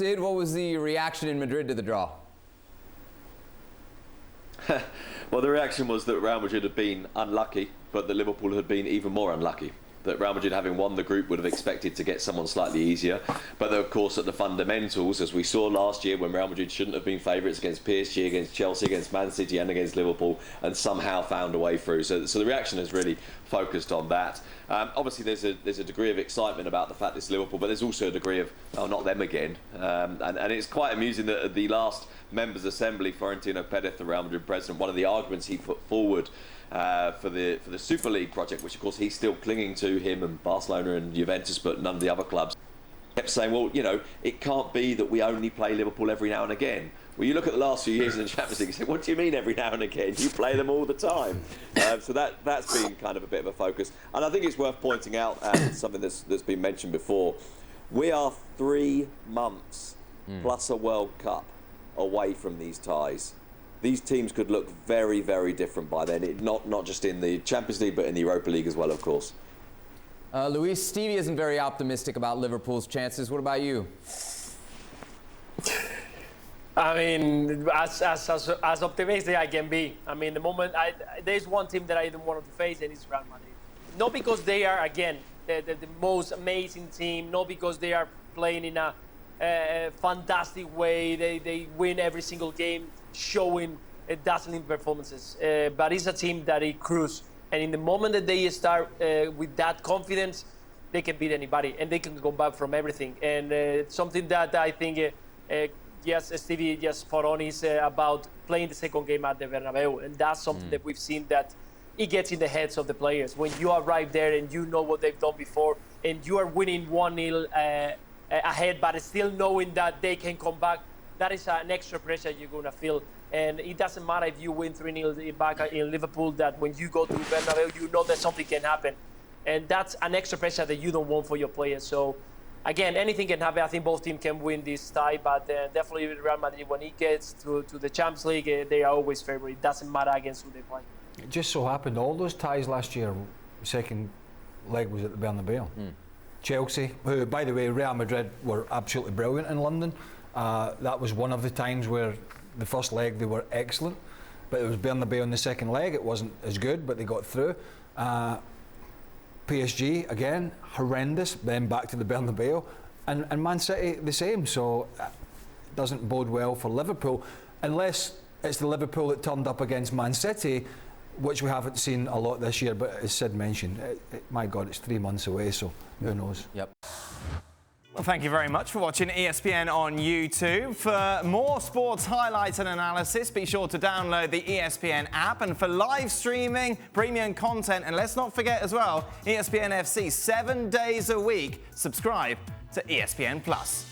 Sid, what was the reaction in Madrid to the draw? Well, the reaction was that Real Madrid had been unlucky, but that Liverpool had been even more unlucky. That Real Madrid, having won the group, would have expected to get someone slightly easier. But of course, at the fundamentals, as we saw last year when Real Madrid shouldn't have been favourites against PSG, against Chelsea, against Man City and against Liverpool, and somehow found a way through. So the reaction has really focused on that. Obviously, there's a degree of excitement about the fact it's Liverpool, but there's also a degree of, oh, not them again. And it's quite amusing that at the last members' assembly, Florentino Perez, the Real Madrid president, one of the arguments he put forward for the Super League project, which of course he's still clinging to, him and Barcelona and Juventus, but none of the other clubs, kept saying, well, you know, it can't be that we only play Liverpool every now and again. Well, you look at the last few years in the Champions League, you say, what do you mean every now and again? You play them all the time. So that's been kind of a bit of a focus. And I think it's worth pointing out something that's been mentioned before. We are 3 months plus a World Cup away from these ties. These teams could look very, very different by then. Not just in the Champions League, but in the Europa League as well, of course. Luis, Stevie isn't very optimistic about Liverpool's chances. What about you? I mean, as optimistic I can be. I mean, the moment there's one team that I don't want to face, and it's Real Madrid. Not because they are, again, the most amazing team. Not because they are playing in a fantastic way. They win every single game, showing dazzling performances. But it's a team that it cruise. And in the moment that they start with that confidence, they can beat anybody and they can go back from everything. And something that I think, yes, Stevie just spot on is about playing the second game at the Bernabeu. And that's something that we've seen that it gets in the heads of the players. When you arrive there and you know what they've done before and you are winning 1-0 ahead, but still knowing that they can come back, that is an extra pressure you're going to feel. And it doesn't matter if you win 3-0 back in Liverpool, that when you go to Bernabeu, you know that something can happen. And that's an extra pressure that you don't want for your players. So, again, anything can happen. I think both teams can win this tie, but definitely Real Madrid, when it gets to the Champions League, they are always favourite. It doesn't matter against who they play. It just so happened all those ties last year, second leg was at the Bernabeu. Chelsea, who, by the way, Real Madrid were absolutely brilliant in London. That was one of the times where the first leg they were excellent, but it was Bernabeu in the second leg. It wasn't as good, but they got through. PSG, again, horrendous, then back to the Bernabeu. And Man City, the same, so it doesn't bode well for Liverpool, unless it's the Liverpool that turned up against Man City, which we haven't seen a lot this year, but as Sid mentioned, my God, it's 3 months away, so who knows? Yep. Well, thank you very much for watching ESPN on YouTube. For more sports highlights and analysis, be sure to download the ESPN app. And for live streaming, premium content, and let's not forget as well, ESPN FC 7 days a week. Subscribe to ESPN Plus.